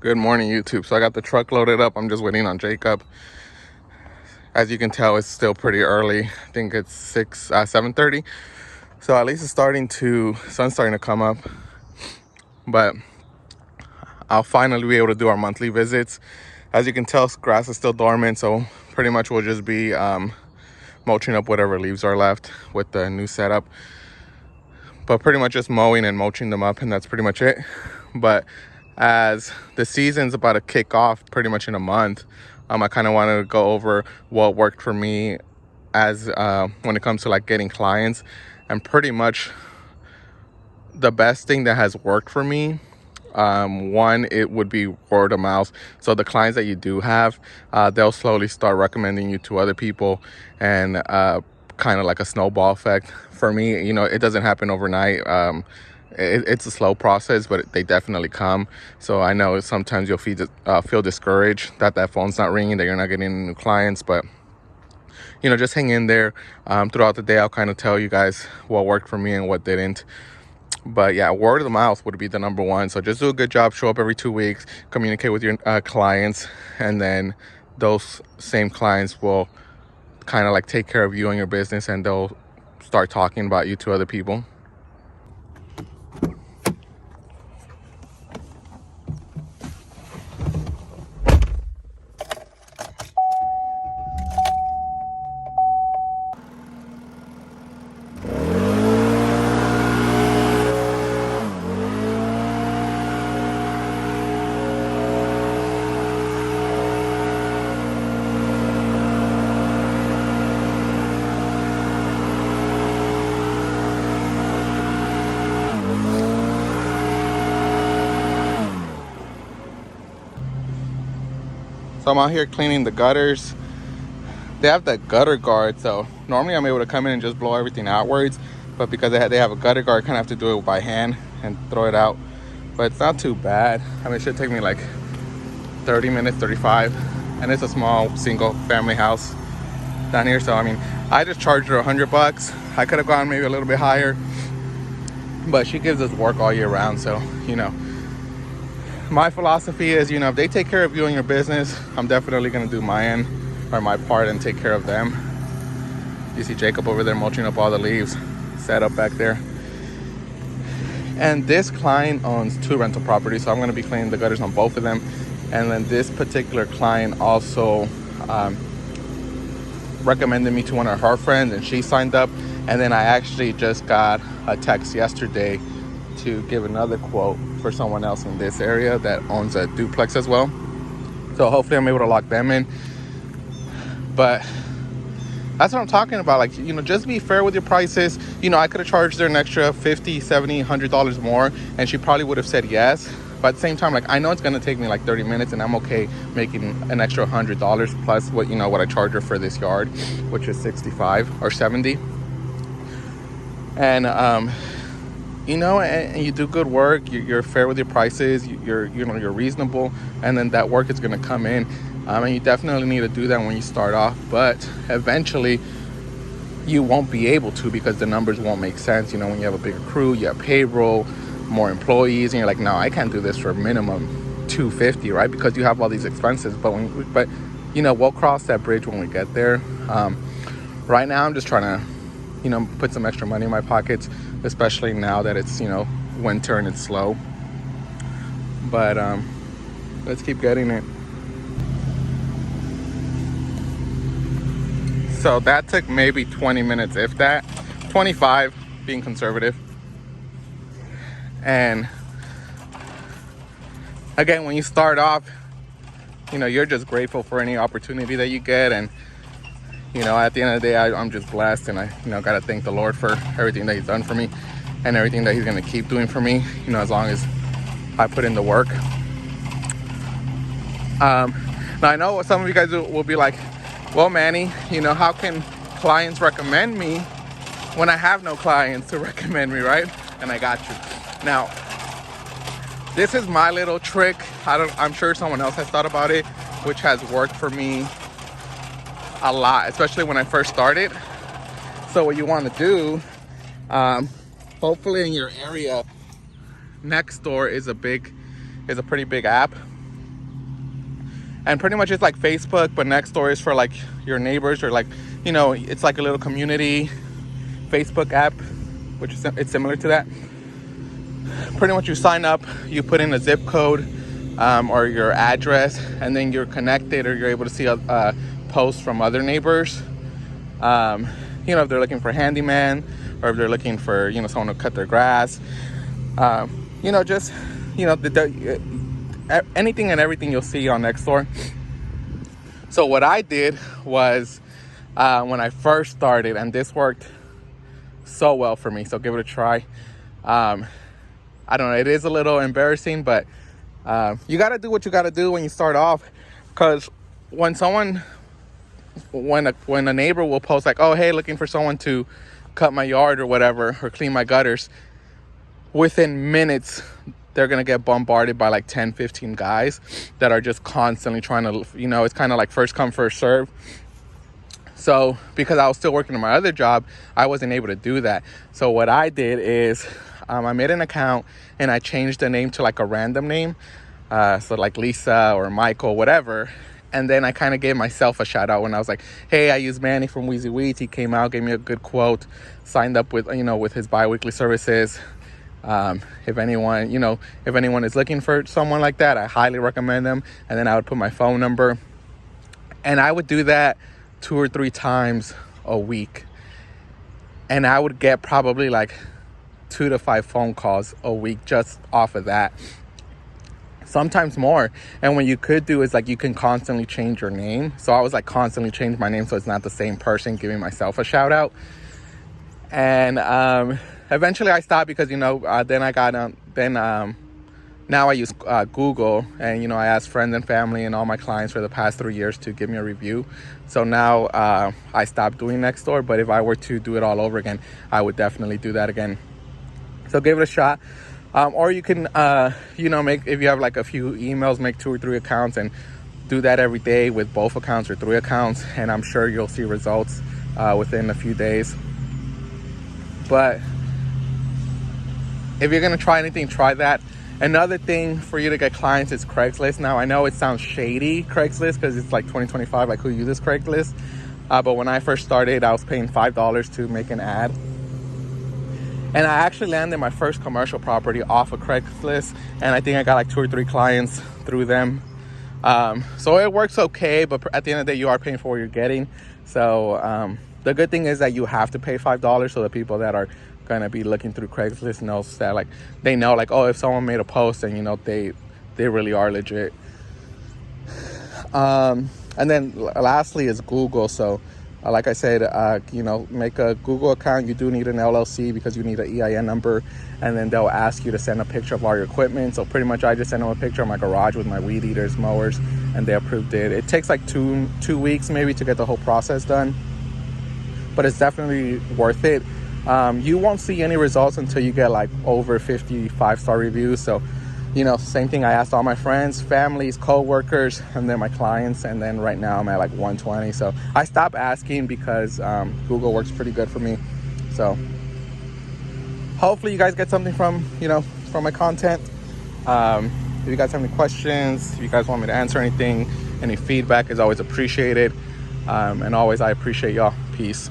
Good morning, YouTube. So I got the truck loaded up. I'm just waiting on Jacob. As you can tell, it's still pretty early. I think it's 7:30. So at least sun's starting to come up. But I'll finally be able to do our monthly visits. As you can tell, grass is still dormant. So pretty much we'll just be mulching up whatever leaves are left with the new setup. But pretty much just mowing and mulching them up, and that's pretty much it. But as the season's about to kick off pretty much in a month, I kind of wanted to go over what worked for me as when it comes to like getting clients. And pretty much the best thing that has worked for me, one, it would be word of mouth. So the clients that you do have, they'll slowly start recommending you to other people, and kind of like a snowball effect. For me, it doesn't happen overnight. It's a slow process, but they definitely come. So I know sometimes you'll feel discouraged that phone's not ringing, that you're not getting new clients, but just hang in there. Throughout the day, I'll kind of tell you guys what worked for me and what didn't. But yeah, word of mouth would be the number one. So just do a good job, show up every 2 weeks, communicate with your clients, and then those same clients will kind of like take care of you and your business, and they'll start talking about you to other people. So I'm out here cleaning the gutters. They have the gutter guard, so normally I'm able to come in and just blow everything outwards, but because they have a gutter guard, I kind of have to do it by hand and throw it out. But it's not too bad. I mean, it should take me like 30 minutes, 35, and it's a small single family house down here. So I mean, I just charged her $100. I could have gone maybe a little bit higher, but she gives us work all year round. So my philosophy is, if they take care of you and your business, I'm definitely going to do my end or my part and take care of them. You see Jacob over there mulching up all the leaves, set up back there. And this client owns 2 rental properties, so I'm going to be cleaning the gutters on both of them. And then this particular client also recommended me to one of her friends, and she signed up. And then I actually just got a text yesterday to give another quote for someone else in this area that owns a duplex as well. So hopefully I'm able to lock them in. But that's what I'm talking about. Like, just be fair with your prices. I could have charged her an extra $50, $70, $100 more, and she probably would have said yes. But at the same time, like, I know it's going to take me like 30 minutes, and I'm okay making an extra $100 plus what I charge her for this yard, which is 65 or 70. And and you do good work, you're fair with your prices, you're reasonable, and then that work is going to come in. And you definitely need to do that when you start off, but eventually you won't be able to, because the numbers won't make sense. When you have a bigger crew, you have payroll, more employees, and you're like, no, I can't do this for minimum $250, right? Because you have all these expenses. But we'll cross that bridge when we get there. Right now I'm just trying to put some extra money in my pockets, especially now that it's winter and it's slow. But let's keep getting it. So that took maybe 20 minutes, if that, 25 being conservative. And again, when you start off, you're just grateful for any opportunity that you get. And at the end of the day, I'm just blessed, and I gotta thank the Lord for everything that He's done for me and everything that He's gonna keep doing for me, as long as I put in the work. Now I know some of you guys will be like, well, Manny, how can clients recommend me when I have no clients to recommend me, right? And I got you. Now, this is my little trick. I'm sure someone else has thought about it, which has worked for me a lot, especially when I first started. So what you want to do, hopefully in your area, Nextdoor is a pretty big app. And pretty much it's like Facebook, but Nextdoor is for like your neighbors, or like, you know, it's like a little community Facebook app, which is, it's similar to that. Pretty much you sign up, you put in a zip code or your address, and then you're connected, or you're able to see posts from other neighbors. You know, if they're looking for a handyman, or if they're looking for, you know, someone to cut their grass. You know, just, you know, anything and everything you'll see on Nextdoor. So what I did was, when I first started, and this worked so well for me, so give it a try. I don't know, it is a little embarrassing, but you got to do what you got to do when you start off, because when a neighbor will post like, oh, hey, looking for someone to cut my yard or whatever, or clean my gutters, within minutes they're gonna get bombarded by like 10-15 guys that are just constantly trying to, you know, it's kind of like first come first serve. So because I was still working on my other job, I wasn't able to do that. So what I did is I made an account and I changed the name to like a random name, so like Lisa or Michael, whatever. And then I kind of gave myself a shout out when I was like, hey, I used Manny from Wheezy Weeds. He came out, gave me a good quote, signed up with, you know, with his bi-weekly services. If anyone is looking for someone like that, I highly recommend them. And then I would put my phone number, and I would do that 2 or 3 times a week. And I would get probably like 2 to 5 phone calls a week just off of that. Sometimes more. And what you could do is like, you can constantly change your name. So I was like constantly change my name so it's not the same person giving myself a shout out. And eventually I stopped because, you know, then I got now I use Google, and, you know, I asked friends and family and all my clients for the past 3 years to give me a review. So now I stopped doing Nextdoor, but if I were to do it all over again, I would definitely do that again. So give it a shot. Or you can, you know, if you have like a few emails, make 2 or 3 accounts and do that every day with both accounts or 3 accounts. And I'm sure you'll see results within a few days. But if you're going to try anything, try that. Another thing for you to get clients is Craigslist. Now, I know it sounds shady, Craigslist, because it's like 2025, like who uses Craigslist? But when I first started, I was paying $5 to make an ad. And I actually landed my first commercial property off of Craigslist. And I think I got like 2 or 3 clients through them. So it works okay, but at the end of the day, you are paying for what you're getting. So the good thing is that you have to pay $5, so the people that are gonna be looking through Craigslist knows that, like, they know, like, oh, if someone made a post, and, you know, they really are legit. And then lastly is Google. So like I said, you know, make a Google account. You do need an LLC because you need an EIN number, and then they'll ask you to send a picture of all your equipment. So pretty much I just sent them a picture of my garage with my weed eaters, mowers, and they approved it. It takes like two weeks maybe to get the whole process done, but it's definitely worth it. You won't see any results until you get like over 50 5-star reviews. So, you know, same thing. I asked all my friends, families, co-workers, and then my clients. And then right now I'm at like 120. So I stopped asking because Google works pretty good for me. So hopefully you guys get something from my content. If you guys have any questions, if you guys want me to answer anything, any feedback is always appreciated. And always, I appreciate y'all. Peace.